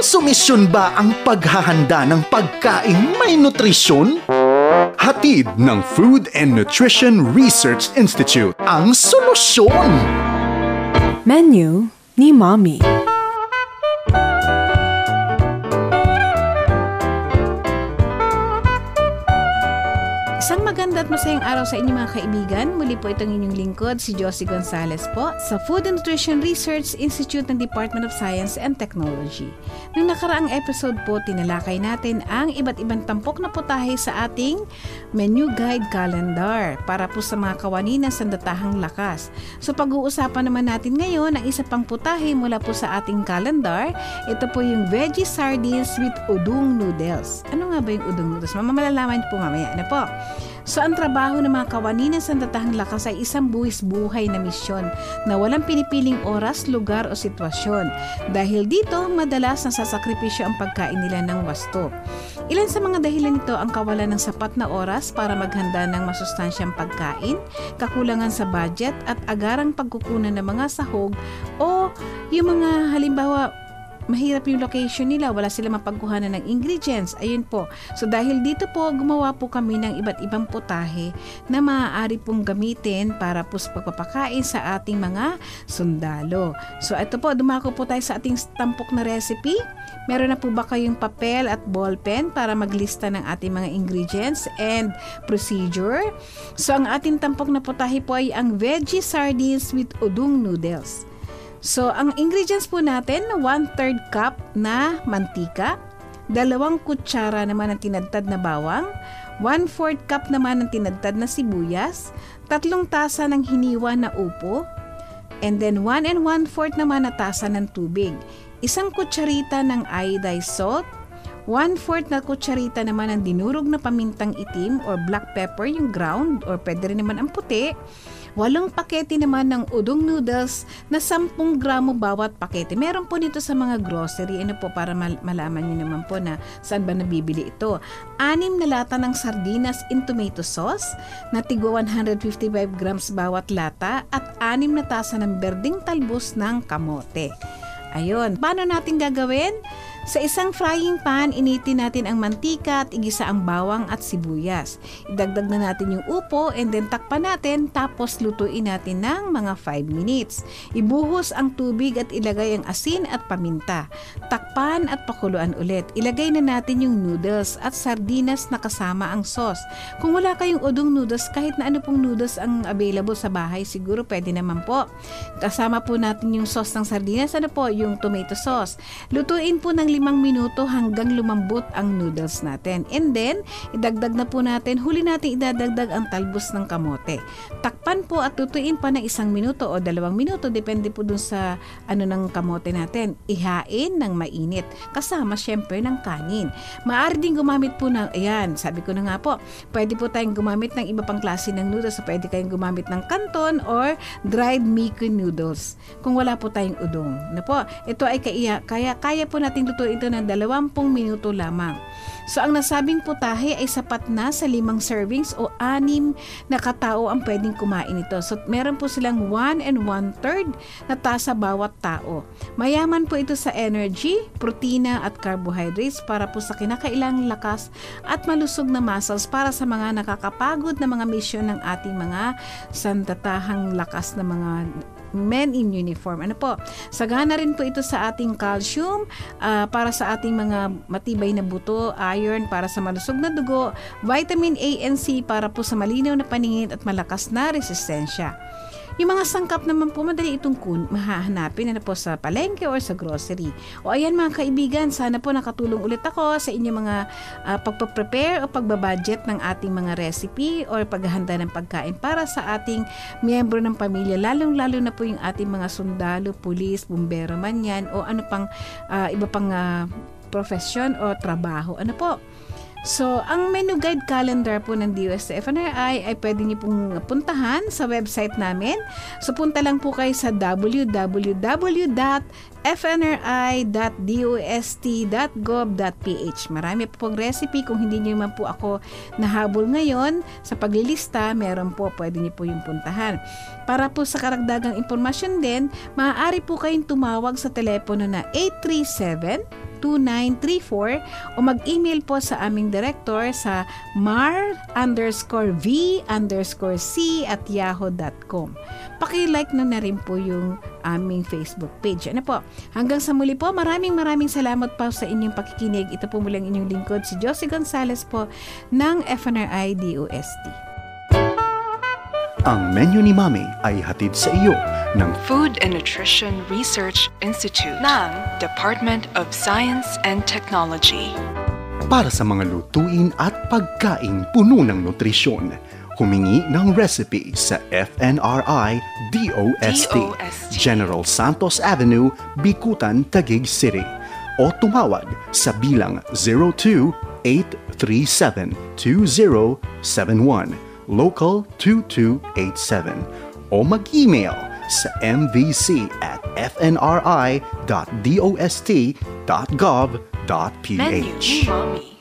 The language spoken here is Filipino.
Konsumisyon ba ang paghahanda ng pagkaing may nutrisyon? Hatid ng Food and Nutrition Research Institute ang solusyon. Menu ni Mommy. Isang maganda at masayang araw sa inyo mga kaibigan. Muli po itong inyong lingkod, si Josie Gonzalez po sa Food and Nutrition Research Institute ng Department of Science and Technology. Nung nakaraang episode po, tinalakay natin ang iba't ibang tampok na putahe sa ating menu guide calendar para po sa mga kawani ng sandatahang lakas. So pag-uusapan naman natin ngayon ang isa pang putahe mula po sa ating calendar. Ito po yung veggie sardines with udong noodles. Ano nga ba yung udong noodles? Malalaman po mamaya na po. So ang trabaho ng mga kawani ng sandatahang lakas ay isang buwis-buhay na misyon na walang pinipiling oras, lugar o sitwasyon. Dahil dito, madalas nasasakripisyo ang pagkain nila ng wasto. Ilan sa mga dahilan nito ang kawalan ng sapat na oras para maghanda ng masustansyang pagkain, kakulangan sa budget at agarang pagkukunan ng mga sahog o yung mga halimbawa mahirap yung location nila, wala sila mapagkuhanan ng ingredients. Ayun po. So dahil dito po, gumawa po kami ng iba't ibang putahe na maaari pong gamitin para po sa pagpapakain sa ating mga sundalo. So ito po, dumako po tayo sa ating tampok na recipe. Meron na po ba kayong papel at ballpen para maglista ng ating mga ingredients and procedure? So ang ating tampok na putahe po ay ang veggie sardines with udong noodles. So, ang ingredients po natin, 1/3 cup na mantika, 2 kutsara naman ng tinadtad na bawang, 1/4 cup naman ng tinadtad na sibuyas, 3 tasa ng hiniwa na upo, and then 1 1/4 naman na tasa ng tubig, 1 kutsarita ng iodized salt, 1/4 na kutsarita naman ng dinurog na pamintang itim or black pepper, yung ground, or pwede rin naman ang puti, 8 pakete naman ng udong noodles na 10 gramo bawat pakete. Meron po nito sa mga grocery. Ano po para malaman nyo naman po na saan ba nabibili ito. 6 na lata ng sardinas in tomato sauce na tigwa 155 grams bawat lata at 6 na tasa ng berdeng talbos ng kamote. Ayun. Paano natin gagawin? Sa isang frying pan, initin natin ang mantika at igisa ang bawang at sibuyas. Idagdag na natin yung upo and then takpan natin tapos lutuin natin ng mga 5 minutes. Ibuhos ang tubig at ilagay ang asin at paminta. Takpan at pakuluan ulit. Ilagay na natin yung noodles at sardinas na kasama ang sauce. Kung wala kayong udong noodles, kahit na ano pong noodles ang available sa bahay, siguro pwede naman po. Kasama po natin yung sauce ng sardinas, yung tomato sauce. Lutuin po ng 5 minuto hanggang lumambot ang noodles natin. And then, idagdag na po natin, huli natin idadagdag ang talbos ng kamote. Takpan po at lutuin pa ng 1 minuto o 2 minuto, depende po dun sa ng kamote natin. Ihain ng mainit, kasama syempre ng kanin. Maaari din gumamit po ng, ayan, sabi ko na nga po, pwede po tayong gumamit ng iba pang klase ng noodles. So, pwede kayong gumamit ng canton or dried Miko noodles kung wala po tayong udong. Ito ay kaya po natin lutuin ito ng 20 minuto lamang. So ang nasabing putahe ay sapat na sa 5 servings o 6 na katao ang pwedeng kumain ito. So meron po silang 1 1/3 na tasa bawat tao. Mayaman po ito sa energy, protina at carbohydrates para po sa kinakailangang lakas at malusog na muscles para sa mga nakakapagod na mga misyon ng ating mga sandatahang lakas na mga men in uniform. Sagana rin po ito sa ating calcium, para sa ating mga matibay na buto, iron para sa malusog na dugo, vitamin A and C para po sa malinaw na paningin at malakas na resistensya. Yung mga sangkap naman po, madali itong mahahanapin sa palengke or sa grocery. O ayan mga kaibigan, sana po nakatulong ulit ako sa inyong mga pagpaprepare o pagbabudget ng ating mga recipe or paghahanda ng pagkain para sa ating miyembro ng pamilya, lalong-lalo na po yung ating mga sundalo, pulis, bumbero man yan, o ano pang iba pang profesyon o trabaho. So, ang menu guide calendar po ng DOST-FNRI ay pwede niyo pong puntahan sa website namin. So, punta lang po kayo sa www.fnri.dost.gov.ph. Marami po pong recipe. Kung hindi niyo man po ako nahabol ngayon sa paglilista, meron po, pwede niyo po yung puntahan. Para po sa karagdagang impormasyon din, maaari po kayong tumawag sa telepono na 837 0917-938-2934 o mag-email po sa aming director sa mar_v_c@yahoo.com. Paki-like na rin po yung aming Facebook page. Ano po? Hanggang sa muli po, maraming salamat po sa inyong pakikinig. Ito po mulang inyong lingkod, si Josie Gonzales po ng FNRI DOST. Ang menu ni Mami ay hatid sa iyo ng Food and Nutrition Research Institute ng Department of Science and Technology. para sa mga lutuin at pagkain puno ng nutrisyon. Humingi ng recipe sa FNRI DOST, General Santos Avenue, Bicutan, Taguig City. O tumawag sa bilang 02-837-2071, local 2287. O mag-email sa mvc@fnri.dost.gov.ph. Menu ni Mommy.